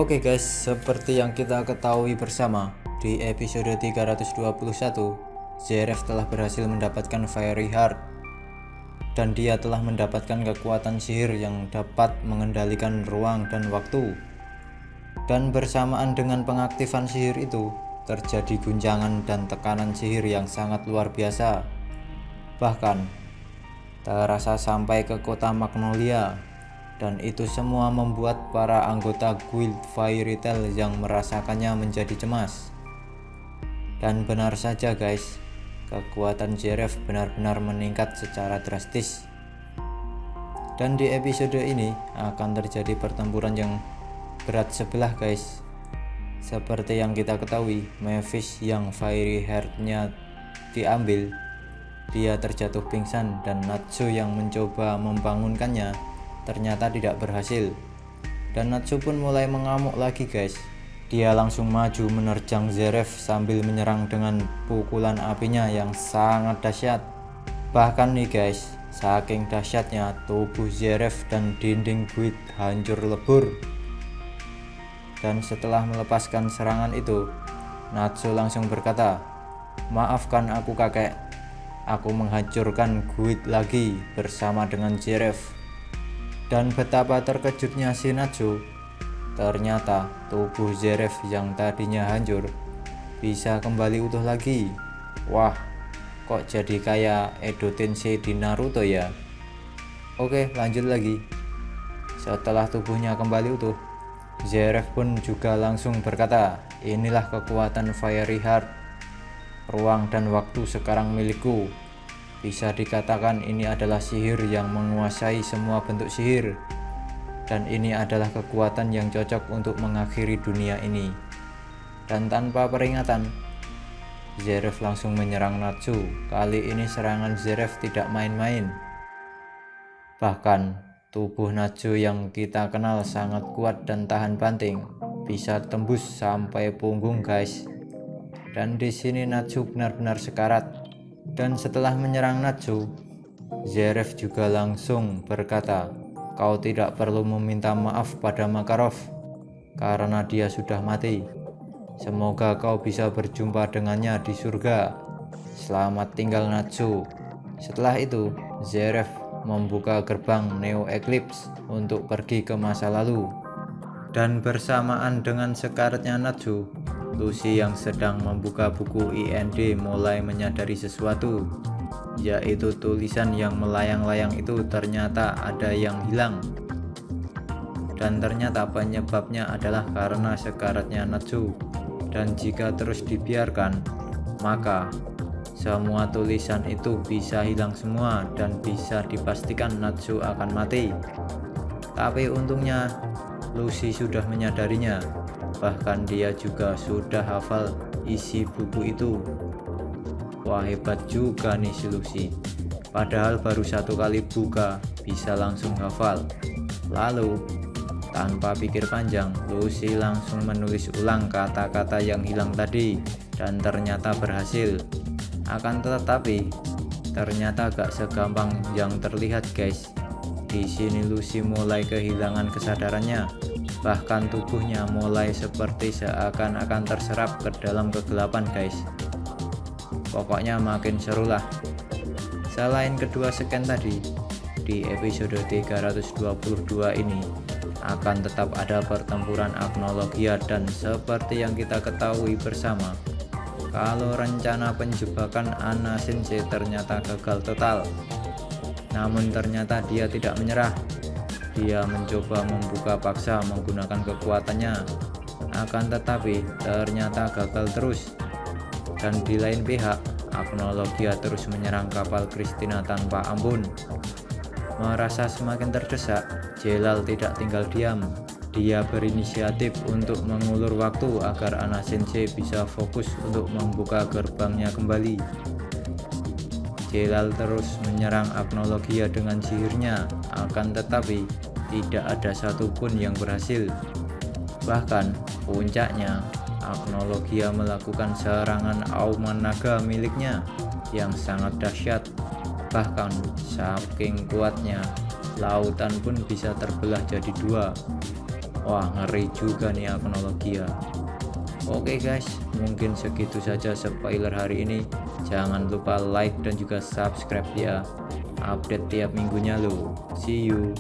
Oke guys, seperti yang kita ketahui bersama, di episode 321, Zeref telah berhasil mendapatkan Fiery Heart dan dia telah mendapatkan kekuatan sihir yang dapat mengendalikan ruang dan waktu. Dan bersamaan dengan pengaktifan sihir itu, terjadi guncangan dan tekanan sihir yang sangat luar biasa. Bahkan, terasa sampai ke kota Magnolia. Dan itu semua membuat para anggota guild Fairy Tail yang merasakannya menjadi cemas. Dan benar saja guys, kekuatan Zeref benar-benar meningkat secara drastis. Dan di episode ini akan terjadi pertempuran yang berat sebelah guys. Seperti yang kita ketahui, Mavis yang Fiery Heart-nya diambil, dia terjatuh pingsan dan Natsu yang mencoba membangunkannya ternyata tidak berhasil. Dan Natsu pun mulai mengamuk lagi guys. Dia langsung maju menerjang Zeref sambil menyerang dengan pukulan apinya yang sangat dahsyat. Bahkan nih guys, saking dahsyatnya tubuh Zeref dan dinding guild hancur lebur. Dan setelah melepaskan serangan itu, Natsu langsung berkata, "Maafkan aku kakek, aku menghancurkan guild lagi bersama dengan Zeref." Dan betapa terkejutnya si Natsu, ternyata tubuh Zeref yang tadinya hancur bisa kembali utuh lagi. Wah, kok jadi kayak Edo Tensei di Naruto ya. Oke, lanjut lagi. Setelah tubuhnya kembali utuh, Zeref pun juga langsung berkata, "Inilah kekuatan Fiery Heart. Ruang dan waktu sekarang milikku. Bisa dikatakan ini adalah sihir yang menguasai semua bentuk sihir. Dan ini adalah kekuatan yang cocok untuk mengakhiri dunia ini." Dan tanpa peringatan, Zeref langsung menyerang Natsu. Kali ini serangan Zeref tidak main-main. Bahkan tubuh Natsu yang kita kenal sangat kuat dan tahan banting, bisa tembus sampai punggung guys. Dan di sini Natsu benar-benar sekarat. Dan setelah menyerang Natsu, Zeref juga langsung berkata, "Kau tidak perlu meminta maaf pada Makarov karena dia sudah mati. Semoga kau bisa berjumpa dengannya di surga. Selamat tinggal Natsu." Setelah itu, Zeref membuka gerbang Neo Eclipse untuk pergi ke masa lalu. Dan bersamaan dengan sekaratnya Natsu, Lucy yang sedang membuka buku IND mulai menyadari sesuatu, yaitu tulisan yang melayang-layang itu ternyata ada yang hilang. Dan ternyata penyebabnya adalah karena sekaratnya Natsu. Dan jika terus dibiarkan, maka semua tulisan itu bisa hilang semua dan bisa dipastikan Natsu akan mati. Tapi untungnya Lucy sudah menyadarinya. Bahkan dia juga sudah hafal isi buku itu. Wah, hebat juga nih si Lucy. Padahal baru satu kali buka bisa langsung hafal. Lalu tanpa pikir panjang, Lucy langsung menulis ulang kata-kata yang hilang tadi. Dan ternyata berhasil. Akan tetapi ternyata gak segampang yang terlihat guys. Di sini Lucy mulai kehilangan kesadarannya. Bahkan tubuhnya mulai seperti seakan-akan terserap ke dalam kegelapan guys. Pokoknya makin seru lah. Selain kedua scan tadi, di episode 322 ini akan tetap ada pertempuran Agnologia. Dan seperti yang kita ketahui bersama, kalau rencana penjebakan Anna Sensei ternyata gagal total. Namun ternyata dia tidak menyerah. Dia mencoba membuka paksa menggunakan kekuatannya, akan tetapi ternyata gagal terus. Dan di lain pihak, Agnologia terus menyerang kapal Christina tanpa ampun. Merasa semakin terdesak, Jelal tidak tinggal diam. Dia berinisiatif untuk mengulur waktu agar Anna Sensei bisa fokus untuk membuka gerbangnya kembali. Jelal terus menyerang Agnologia dengan sihirnya, akan tetapi tidak ada satupun yang berhasil. Bahkan puncaknya, Agnologia melakukan serangan auman naga miliknya yang sangat dahsyat. Bahkan saking kuatnya, lautan pun bisa terbelah jadi dua. Wah, ngeri juga nih teknologi ya. Oke guys, mungkin segitu saja spoiler hari ini. Jangan lupa like dan juga subscribe ya. Update tiap minggunya loh. See you.